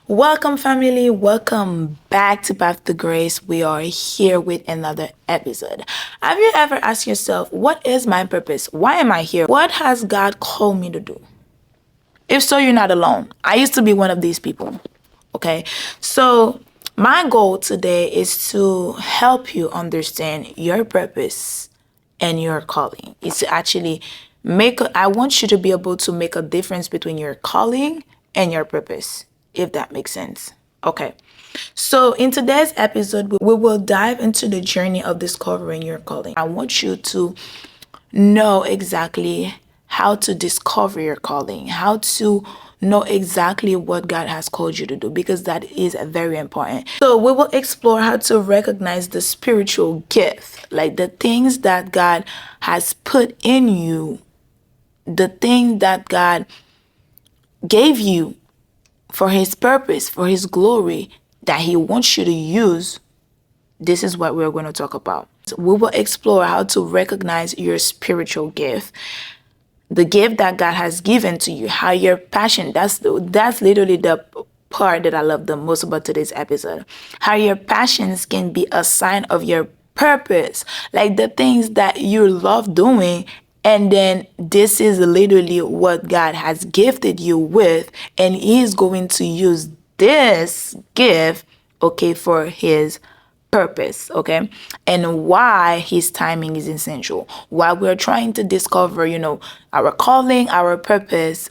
Welcome, family. Welcome back to Path to Grace. We are here with another episode. Have you ever asked yourself, what is my purpose? Why am I here? What has God called me to do? If so, you're not alone. I used to be one of these people. Okay. So my goal today is to help you understand your purpose and your calling. It's to actually I want you to be able to make a difference between your calling and your purpose, if that makes sense. Okay. So in today's episode, we will dive into the journey of discovering your calling. I want you to know exactly how to discover your calling, how to know exactly what God has called you to do, because that is very important. So we will explore how to recognize the spiritual gift, like the things that God has put in you, the thing that God gave you for his purpose, for his glory, that he wants you to use. This is what we're going to talk about. So we will explore how to recognize your spiritual gift, the gift that God has given to you, how your passion, that's literally the part that I love the most about today's episode. How your passions can be a sign of your purpose, like the things that you love doing. And then this is literally what God has gifted you with, and he's going to use this gift, okay, for his purpose, okay, and why his timing is essential. While we're trying to discover, our calling, our purpose,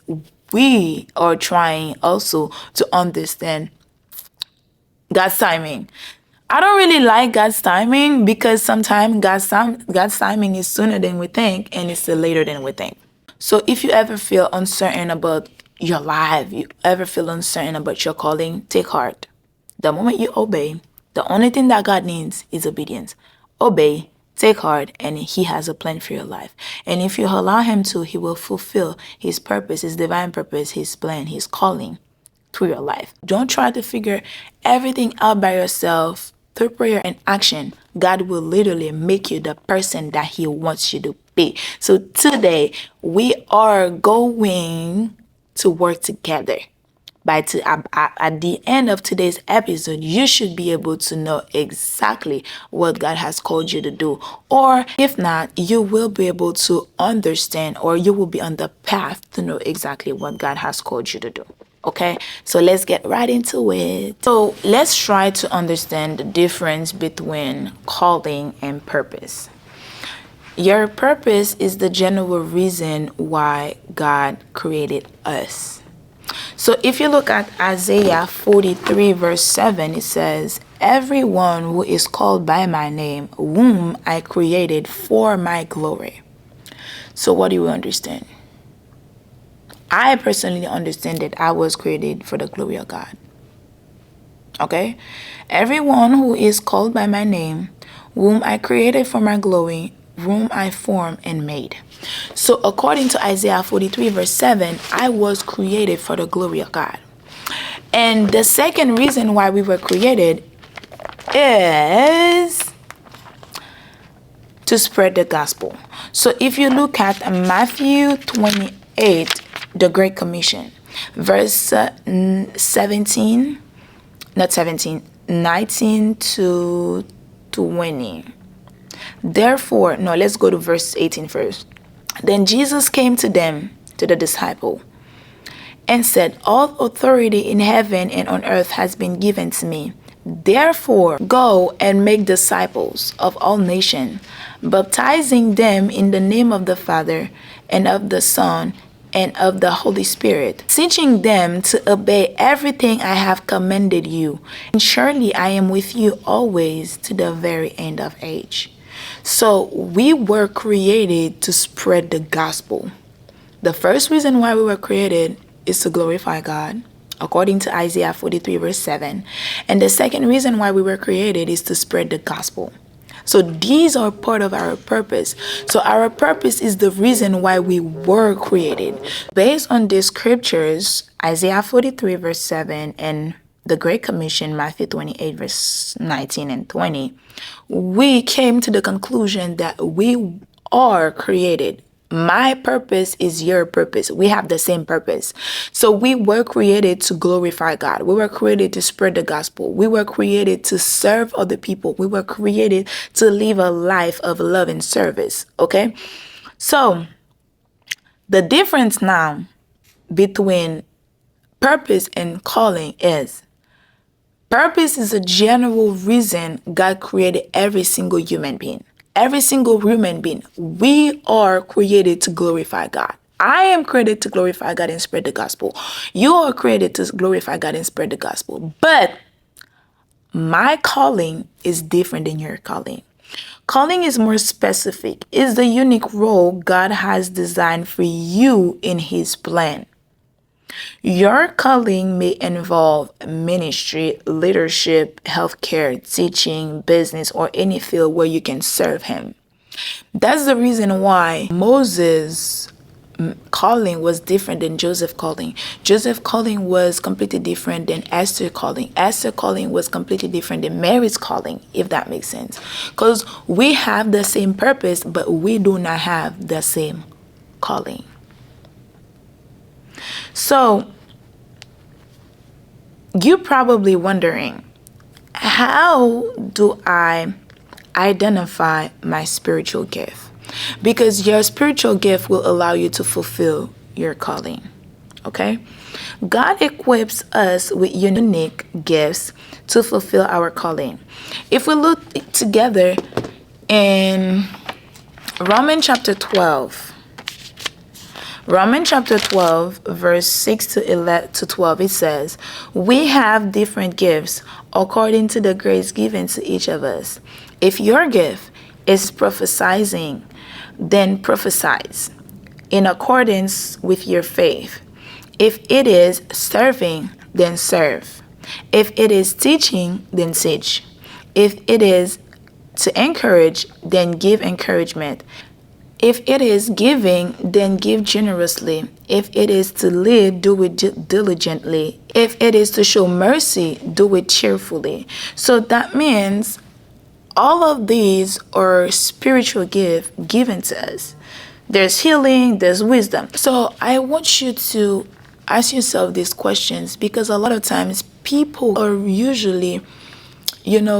we are trying also to understand God's timing. I don't really like God's timing because sometimes God's timing is sooner than we think, and it's later than we think. So if you ever feel uncertain about your life, you ever feel uncertain about your calling, take heart. The moment you obey, the only thing that God needs is obedience. Obey, take heart, and he has a plan for your life. And if you allow him to, he will fulfill his purpose, his divine purpose, his plan, his calling through your life. Don't try to figure everything out by yourself. Through prayer and action, God will literally make you the person that he wants you to be. So today, we are going to work together. At the end of today's episode, you should be able to know exactly what God has called you to do. Or if not, you will be able to understand, or you will be on the path to know exactly what God has called you to do. Okay, so let's get right into it. So let's try to understand the difference between calling and purpose. Your purpose is the general reason why God created us. So if you look at Isaiah 43 verse 7, it says, "Everyone who is called by my name, whom I created for my glory." So what do you understand? I personally understand that I was created for the glory of God. Okay? Everyone who is called by my name, whom I created for my glory, whom I formed and made. So according to Isaiah 43 verse 7, I was created for the glory of God. And the second reason why we were created is to spread the gospel. So if you look at Matthew 28, the Great Commission, verse 19 to 20. Therefore, no, let's go to verse 18 first. Then Jesus came to them, to the disciple, and said, "All authority in heaven and on earth has been given to me. Therefore, go and make disciples of all nations, baptizing them in the name of the Father and of the Son and of the Holy Spirit, teaching them to obey everything I have commanded you. And surely I am with you always to the very end of age." So we were created to spread the gospel. The first reason why we were created is to glorify God, according to Isaiah 43 verse 7. And the second reason why we were created is to spread the gospel. So these are part of our purpose. So our purpose is the reason why we were created. Based on these scriptures, Isaiah 43 verse 7 and the Great Commission, Matthew 28 verse 19 and 20, we came to the conclusion that we are created My purpose is your purpose. We have the same purpose. So we were created to glorify God. We were created to spread the gospel. We were created to serve other people. We were created to live a life of love and service. Okay? So the difference now between purpose and calling is purpose is a general reason God created every single human being. Every single human being, we are created to glorify God. I am created to glorify God and spread the gospel. You are created to glorify God and spread the gospel. But my calling is different than your calling. Calling is more specific. It's the unique role God has designed for you in His plan. Your calling may involve ministry, leadership, healthcare, teaching, business, or any field where you can serve Him. That's the reason why Moses' calling was different than Joseph's calling. Joseph's calling was completely different than Esther's calling. Esther's calling was completely different than Mary's calling, if that makes sense. Because we have the same purpose, but we do not have the same calling. So, you're probably wondering, how do I identify my spiritual gift? Because your spiritual gift will allow you to fulfill your calling. Okay? God equips us with unique gifts to fulfill our calling. If we look together in Romans chapter 12, verse 6 to 12, it says, we have different gifts according to the grace given to each of us. If your gift is prophesying, then prophesy in accordance with your faith. If it is serving, then serve. If it is teaching, then teach. If it is to encourage, then give encouragement. If it is giving, then give generously. If it is to lead, do it diligently. If it is to show mercy, do it cheerfully. So that means all of these are spiritual gifts given to us. There's healing, there's wisdom. So I want you to ask yourself these questions, because a lot of times people are usually,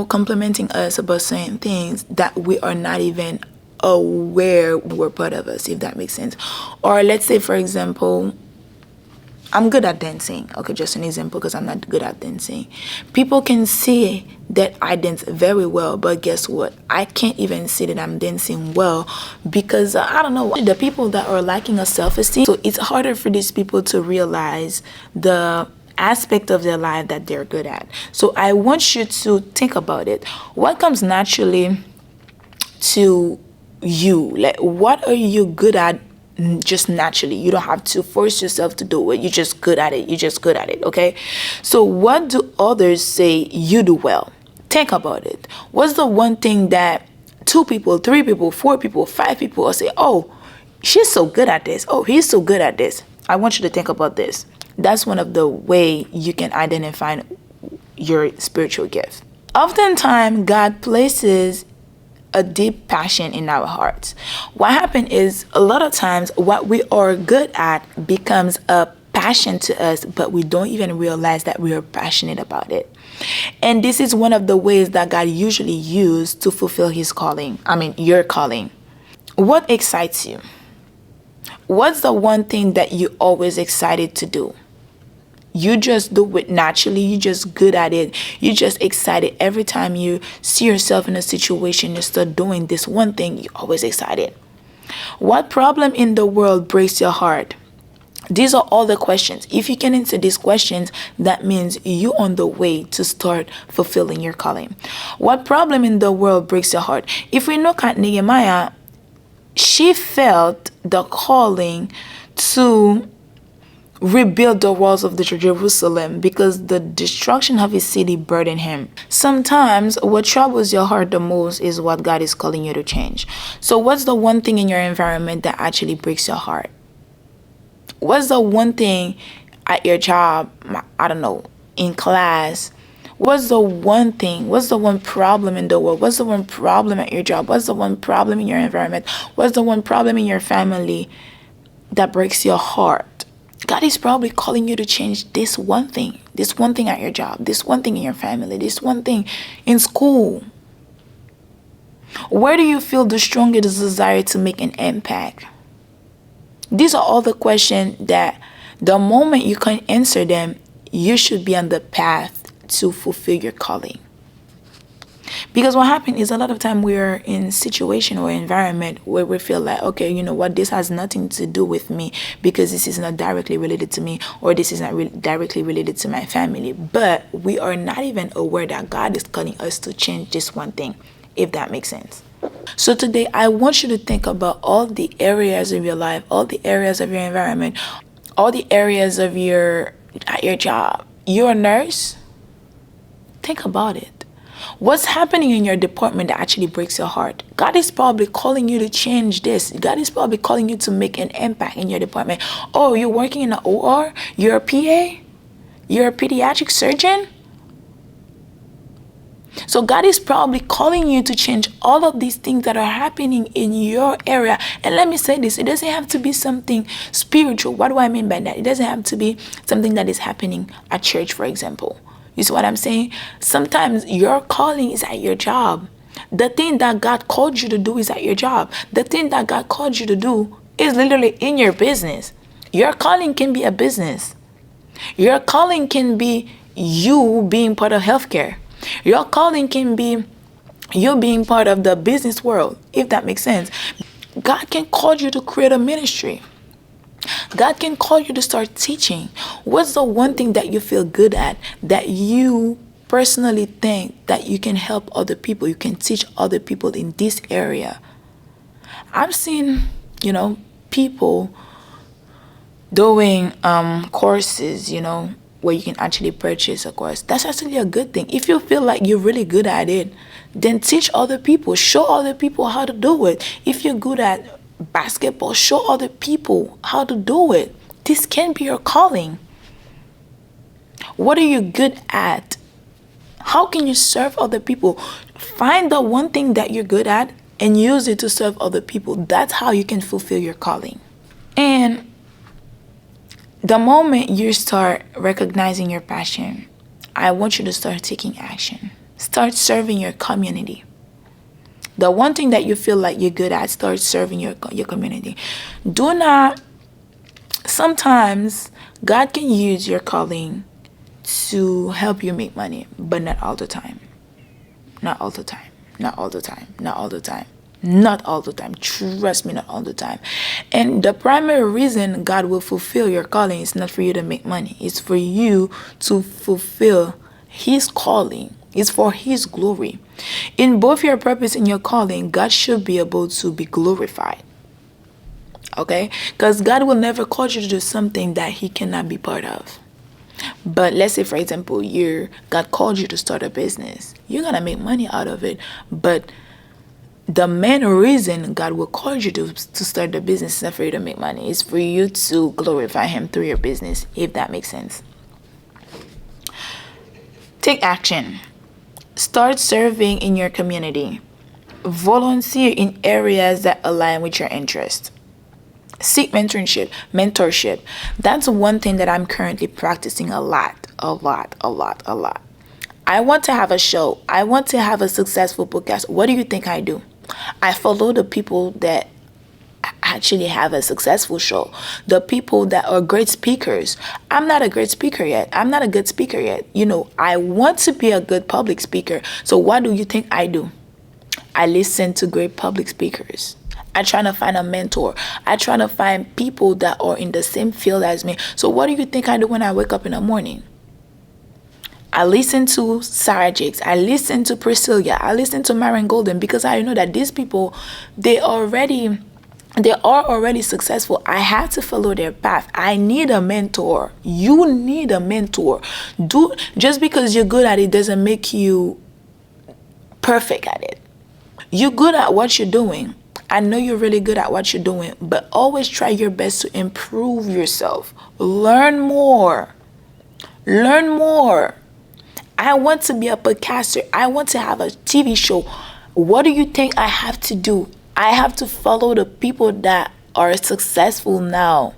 complimenting us about certain things that we are not even aware were part of us, if that makes sense. Or let's say, for example, I'm good at dancing. Okay, just an example, because I'm not good at dancing. People can see that I dance very well, but guess what? I can't even see that I'm dancing well because I don't know, the people that are lacking a self-esteem. So it's harder for these people to realize the aspect of their life that they're good at. So I want you to think about it. What comes naturally to you? Like, what are you good at just naturally? You don't have to force yourself to do it. You're just good at it. Okay? So what do others say you do well? Think about it. What's the one thing that 2 people, 3 people, 4 people, 5 people will say, oh, she's so good at this. Oh, he's so good at this. I want you to think about this. That's one of the way you can identify your spiritual gift. Oftentimes, God places a deep passion in our hearts. What happens is, a lot of times what we are good at becomes a passion to us, but we don't even realize that we are passionate about it. And this is one of the ways that God usually uses to fulfill his calling. Your calling. What excites you? What's the one thing that you're always excited to do? You just do it naturally. You're just good at it. You're just excited. Every time you see yourself in a situation, you start doing this one thing, you're always excited. What problem in the world breaks your heart? These are all the questions. If you can answer these questions, that means you're on the way to start fulfilling your calling. What problem in the world breaks your heart? If we look at Nehemiah, she felt the calling to rebuild the walls of the Jerusalem because the destruction of his city burdened him. Sometimes what troubles your heart the most is what God is calling you to change. So what's the one thing in your environment that actually breaks your heart? What's the one thing at your job, I don't know, in class, What's the one thing? What's the one problem in the world? What's the one problem at your job? What's the one problem in your environment? What's the one problem in your family that breaks your heart? God is probably calling you to change this one thing at your job, this one thing in your family, this one thing in school. Where do you feel the strongest desire to make an impact? These are all the questions that the moment you can answer them, you should be on the path to fulfill your calling. Because what happens is a lot of time we're in situation or environment where we feel like, okay, you know what, this has nothing to do with me because this is not directly related to me, or this is not directly related to my family. But we are not even aware that God is calling us to change this one thing, if that makes sense. So today, I want you to think about all the areas of your life, all the areas of your environment, all the areas of at your job. You're a nurse? Think about it. What's happening in your department that actually breaks your heart? God is probably calling you to change this. God is probably calling you to make an impact in your department. Oh, you're working in an OR? You're a PA? You're a pediatric surgeon? So God is probably calling you to change all of these things that are happening in your area. And let me say this, it doesn't have to be something spiritual. What do I mean by that? It doesn't have to be something that is happening at church, for example. You see what I'm saying? Sometimes your calling is at your job. The thing that God called you to do is at your job. The thing that God called you to do is literally in your business. Your calling can be a business. Your calling can be you being part of healthcare. Your calling can be you being part of the business world, if that makes sense. God can call you to create a ministry. God can call you to start teaching. What's the one thing that you feel good at, that you personally think that you can help other people, you can teach other people in this area? I've seen, people doing courses, where you can actually purchase a course. That's actually a good thing. If you feel like you're really good at it, then teach other people, show other people how to do it. If you're good at basketball, show other people how to do it. This can be your calling. What are you good at? How can you serve other people? Find the one thing that you're good at and use it to serve other people. That's how you can fulfill your calling. And the moment you start recognizing your passion, I want you to start taking action. Start serving your community. The one thing that you feel like you're good at, start serving your community. Sometimes God can use your calling to help you make money, but not all the time. Not all the time. Not all the time. Not all the time. Not all the time. Trust me, not all the time. And the primary reason God will fulfill your calling is not for you to make money. It's for you to fulfill His calling. It's for His glory. In both your purpose and your calling, God should be able to be glorified. Okay? Because God will never call you to do something that He cannot be part of. But let's say, for example, God called you to start a business. You're going to make money out of it. But the main reason God will call you to start the business is not for you to make money. It's for you to glorify Him through your business, if that makes sense. Take action. Start serving in your community. Volunteer in areas that align with your interests. Seek mentorship. That's one thing that I'm currently practicing a lot. I want to have a show. I want to have a successful podcast. What do you think I do? I follow the people that actually have a successful show, the people that are great speakers. I'm not a great speaker yet. I'm not a good speaker yet. I want to be a good public speaker. So what do you think I do? I listen to great public speakers. I try to find a mentor. I try to find people that are in the same field as me. So what do you think I do when I wake up in the morning? I listen to Sarah Jakes. I listen to Priscilla. I listen to Marion Golden, because I know that these people, they are already successful. I have to follow their path. I need a mentor. You need a mentor. Just because you're good at it doesn't make you perfect at it. You're good at what you're doing. I know you're really good at what you're doing, but always try your best to improve yourself. Learn more. I want to be a podcaster. I want to have a TV show. What do you think I have to do? I have to follow the people that are successful now.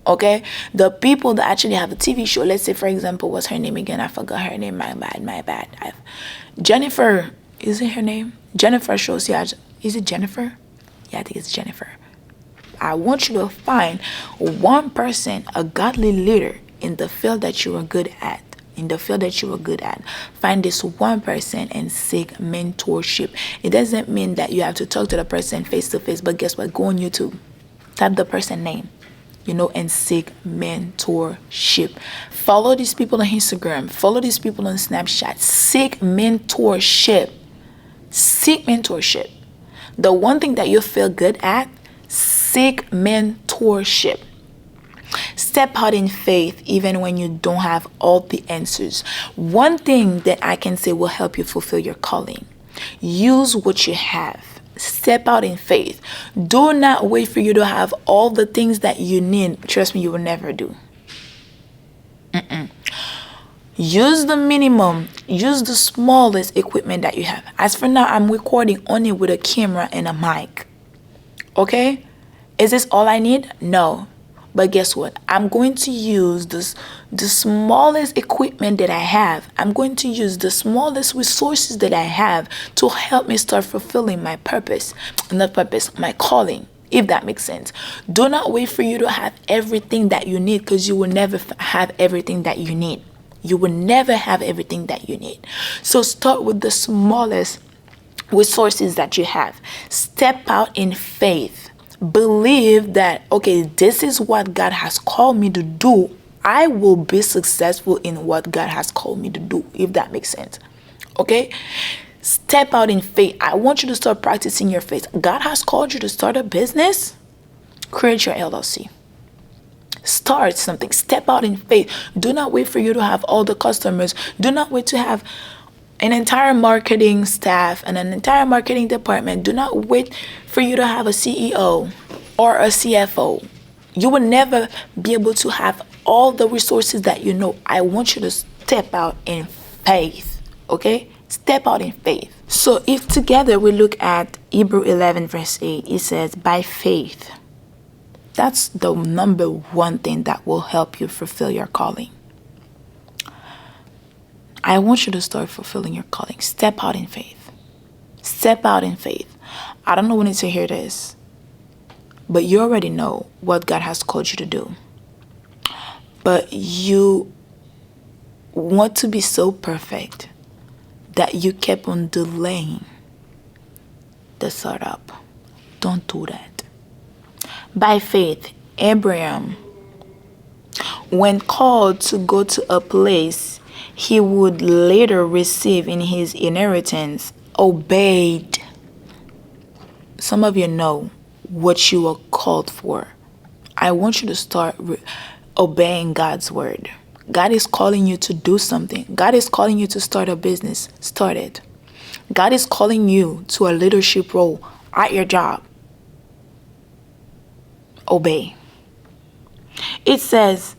Okay? The people that actually have a TV show. Let's say, for example, what's her name again? I forgot her name. My bad. Jennifer. Is it her name? Jennifer shows. Yeah. Is it Jennifer? Yeah, I think it's Jennifer. I want you to find one person, a godly leader in the field that you are good at. Find this one person and seek mentorship. It doesn't mean that you have to talk to the person face to face, but guess what? Go on YouTube, type the person name, and seek mentorship. Follow these people on Instagram. Follow these people on Snapchat. Seek mentorship. The one thing that you feel good at, seek mentorship. Step out in faith even when you don't have all the answers. One thing that I can say will help you fulfill your calling. Use what you have. Step out in faith. Do not wait for you to have all the things that you need. Trust me, you will never do. Use the minimum. Use the smallest equipment that you have. As for now, I'm recording only with a camera and a mic. Okay? Is this all I need? No. But guess what? I'm going to use the smallest equipment that I have. I'm going to use the smallest resources that I have to help me start fulfilling my purpose. Not purpose, my calling, if that makes sense. Do not wait for you to have everything that you need, because you will never have everything that you need. You will never have everything that you need. So start with the smallest resources that you have. Step out in faith. Believe that, okay, this is what God has called me to do. I will be successful in what God has called me to do, if that makes sense. Okay? Step out in faith. I want you to start practicing your faith. God has called you to start a business. Create your LLC. Start something. Step out in faith. Do not wait for you to have all the customers. Do not wait to have an entire marketing staff and an entire marketing department. Do not wait for you to have a CEO or a CFO. You will never be able to have all the resources that you know. I want you to step out in faith. Okay? Step out in faith. So if together we look at Hebrew 11 verse 8, it says, by faith. That's the number one thing that will help you fulfill your calling. I want you to start fulfilling your calling. Step out in faith. Step out in faith. I don't know when to hear this, but you already know what God has called you to do. But you want to be so perfect that you kept on delaying the startup. Don't do that. By faith, Abraham, when called to go to a place he would later receive in his inheritance, obeyed. Some of you know what you are called for. I want you to start obeying God's word. God is calling you to do something. God is calling you to start a business. Start it. God is calling you to a leadership role at your job. Obey. It says,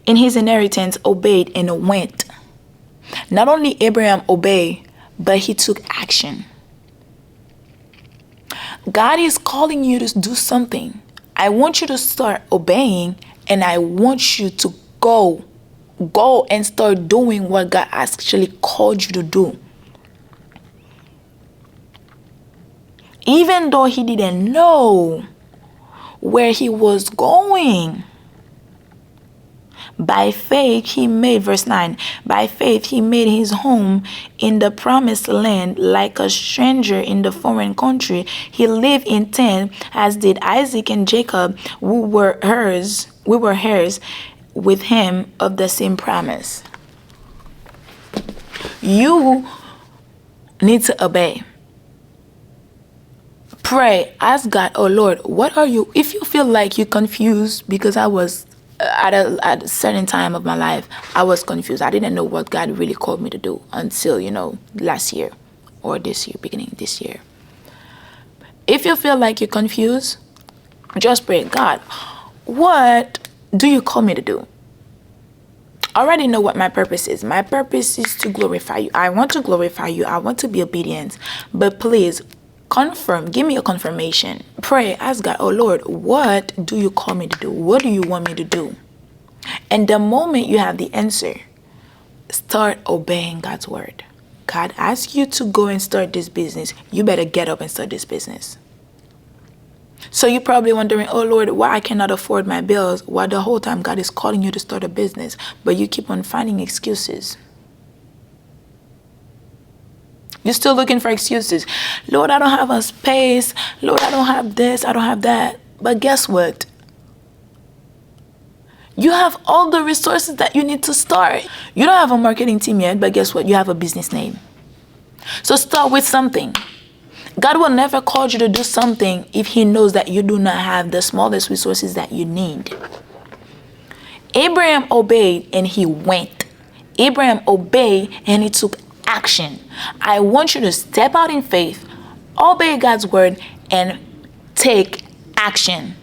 in his inheritance, obeyed and went. Not only Abraham obeyed, but he took action. God is calling you to do something. I want you to start obeying, and I want you to go and start doing what God actually called you to do. Even though he didn't know where he was going. By faith, he made, verse 9, by faith, he made his home in the promised land like a stranger in the foreign country. He lived in tent, as did Isaac and Jacob, who were heirs with him of the same promise. You need to obey. Pray, ask God, oh Lord, what are you, if you feel like you're confused, because I was at a certain time of my life, I was confused. I didn't know what God really called me to do until, last year or this year, beginning this year. If you feel like you're confused, just pray, God, what do you call me to do? already know what my purpose is. My purpose is to glorify you. I want to glorify you. I want to be obedient. But please confirm. Give me a confirmation. Pray. Ask God, oh Lord, what do you call me to do? What do you want me to do? And the moment you have the answer, start obeying God's word. God asks you to go and start this business. You better get up and start this business. So you're probably wondering, oh Lord, why I cannot afford my bills, while the whole time God is calling you to start a business, but you keep on finding excuses. You're still looking for excuses. Lord, I don't have a space. Lord, I don't have this. I don't have that. But guess what? You have all the resources that you need to start. You don't have a marketing team yet, but guess what? You have a business name. So start with something. God will never call you to do something if he knows that you do not have the smallest resources that you need. Abraham obeyed and he went. Abraham obeyed and he took action. I want you to step out in faith, obey God's word, and take action.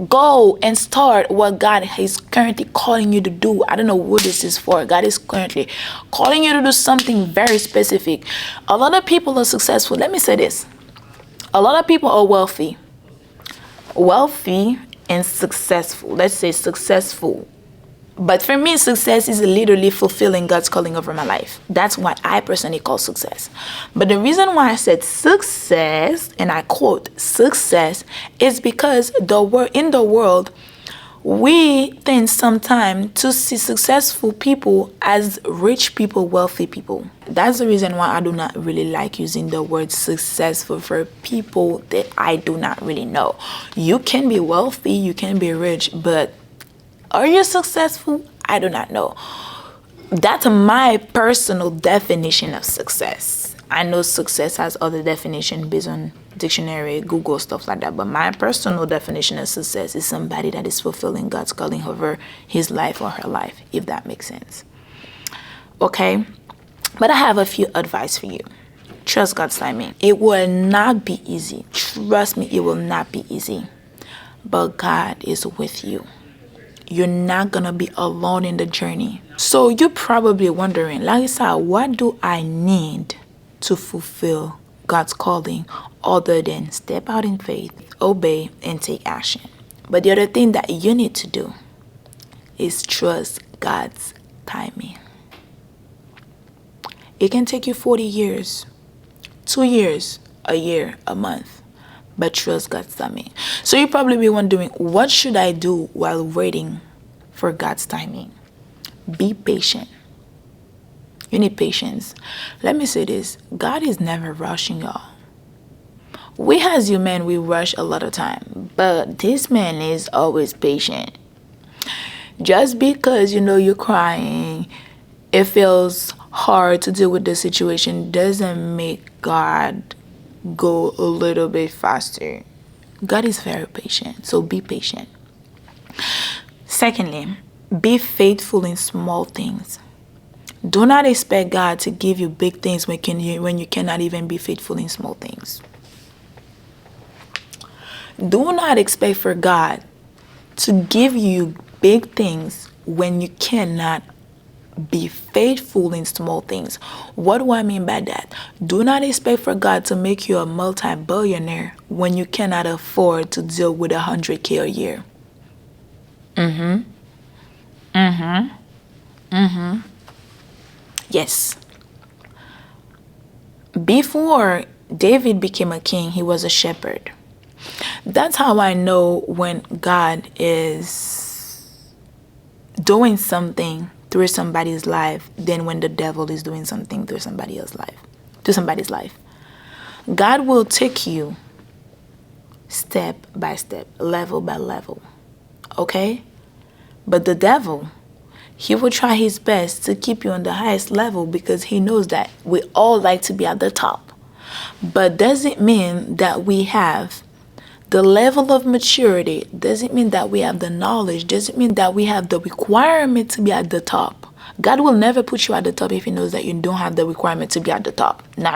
Go and start what God is currently calling you to do. I don't know what this is for. God is currently calling you to do something very specific. A lot of people are successful. Let me say this. A lot of people are wealthy. Wealthy and successful. Let's say successful. But for me, success is literally fulfilling God's calling over my life. That's what I personally call success. But the reason why I said success, and I quote success, is because in the world, we tend sometimes to see successful people as rich people, wealthy people. That's the reason why I do not really like using the word successful for people that I do not really know. You can be wealthy, you can be rich, but are you successful? I do not know. That's my personal definition of success. I know success has other definitions based on dictionary, Google, stuff like that. But my personal definition of success is somebody that is fulfilling God's calling over his life or her life, if that makes sense. Okay? But I have a few advice for you. Trust God's timing. It will not be easy. Trust me, it will not be easy. But God is with you. You're not going to be alone in the journey. So you're probably wondering, Larissa, what do I need to fulfill God's calling other than step out in faith, obey, and take action? But the other thing that you need to do is trust God's timing. It can take you 40 years, 2 years, a year, a month, but trust God's timing. So you probably be wondering, what should I do while waiting for God's timing? Be patient. You need patience. Let me say this. God is never rushing y'all. We as humans, we rush a lot of time. But this man is always patient. Just because you're crying, it feels hard to deal with the situation, doesn't make God go a little bit faster. God is very patient. So be patient. Secondly, be faithful in small things. Do not expect God to give you big things when you cannot even be faithful in small things. Do not expect for God to give you big things when you cannot be faithful in small things. What do I mean by that? Do not expect for God to make you a multi-billionaire when you cannot afford to deal with $100K a year. Yes. Before David became a king, he was a shepherd. That's how I know when God is doing something through somebody's life than when the devil is doing something through somebody's life. God will take you step by step, level by level. Okay? But the devil, he will try his best to keep you on the highest level because he knows that we all like to be at the top. But doesn't mean that we have the level of maturity, doesn't mean that we have the knowledge, doesn't mean that we have the requirement to be at the top. God will never put you at the top if he knows that you don't have the requirement to be at the top. No.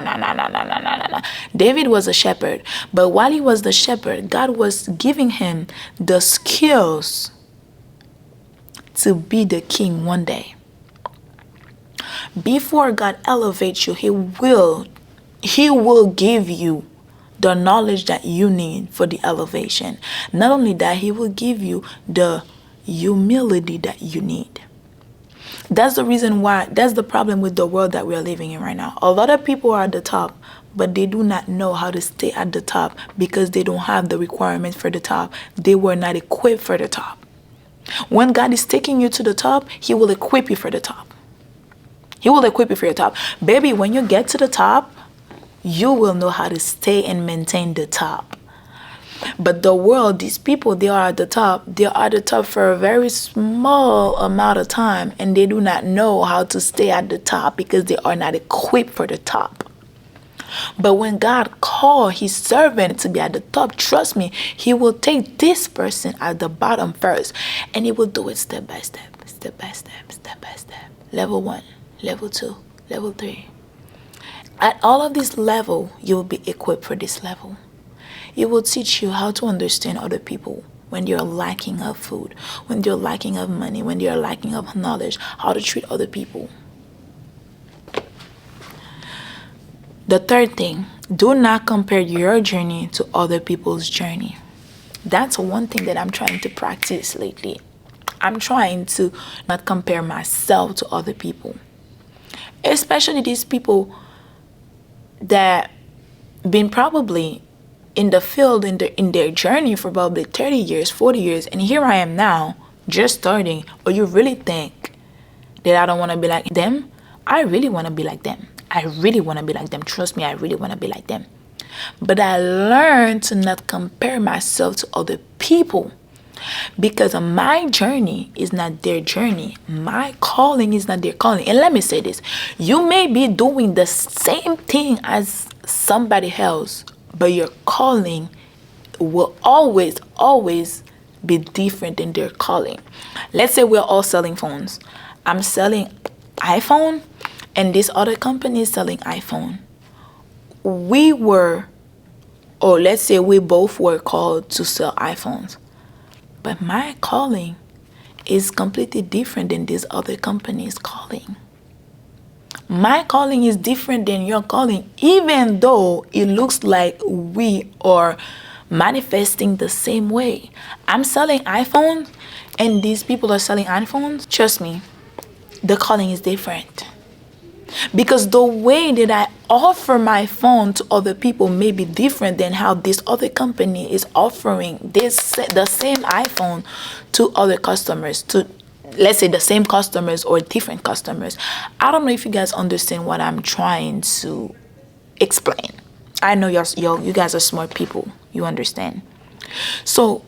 David was a shepherd, but while he was the shepherd, God was giving him the skills to be the king one day. Before God elevates you, He will give you the knowledge that you need for the elevation. Not only that, He will give you the humility that you need. That's the reason why, that's the problem with the world that we are living in right now. A lot of people are at the top, but they do not know how to stay at the top because they don't have the requirements for the top. They were not equipped for the top. When God is taking you to the top, He will equip you for the top. He will equip you for your top. Baby, when you get to the top, you will know how to stay and maintain the top. But the world, these people, they are at the top. They are at the top for a very small amount of time, and they do not know how to stay at the top because they are not equipped for the top. But when God called His servant to be at the top, trust me, He will take this person at the bottom first, and He will do it step by step, step by step, step by step. Level 1, level 2, level 3. At all of this level, you will be equipped for this level. It will teach you how to understand other people when you're lacking of food, when you're lacking of money, when you're lacking of knowledge, how to treat other people. The third thing, do not compare your journey to other people's journey. That's one thing that I'm trying to practice lately. I'm trying to not compare myself to other people, especially these people that been probably in the field, in their journey for probably 30 years, 40 years, and here I am now, just starting. Or you really think that I don't want to be like them? I really want to be like them. I really want to be like them. Trust me, I really want to be like them. But I learned to not compare myself to other people, because my journey is not their journey. My calling is not their calling. And let me say this, you may be doing the same thing as somebody else, but your calling will always be different than their calling. Let's say we're all selling phones. I'm selling iPhone, and this other company is selling iPhone. Let's say we both were called to sell iPhones. But my calling is completely different than this other company's calling. My calling is different than your calling, even though it looks like we are manifesting the same way. I'm selling iPhones, and these people are selling iPhones. Trust me, the calling is different. Because the way that I offer my phone to other people may be different than how this other company is offering the same iPhone to other customers, to, let's say, the same customers or different customers. I don't know if you guys understand what I'm trying to explain. I know you guys are smart people. You understand. So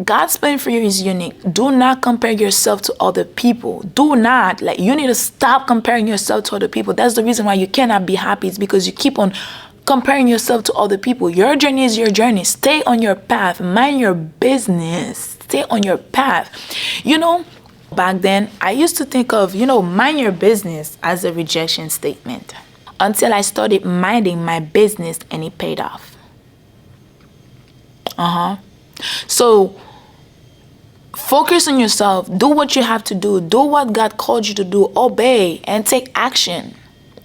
God's plan for you is unique. Do not compare yourself to other people. Do not. You need to stop comparing yourself to other people. That's the reason why you cannot be happy. It's because you keep on comparing yourself to other people. Your journey is your journey. Stay on your path. Mind your business. Stay on your path. Back then, I used to think of, mind your business as a rejection statement, until I started minding my business and it paid off. So focus on yourself. Do what you have to do. Do what God called you to do. Obey and take action.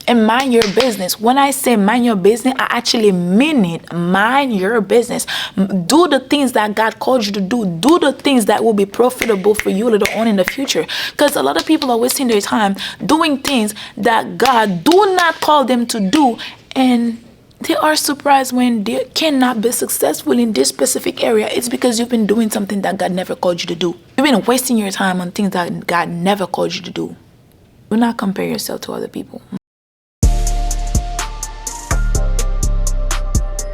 And mind your business. When I say mind your business, I actually mean it. Mind your business. Do the things that God called you to do. Do the things that will be profitable for you later on in the future. Because a lot of people are wasting their time doing things that God do not call them to do. And they are surprised when they cannot be successful in this specific area. It's because you've been doing something that God never called you to do. You've been wasting your time on things that God never called you to do. Do not compare yourself to other people.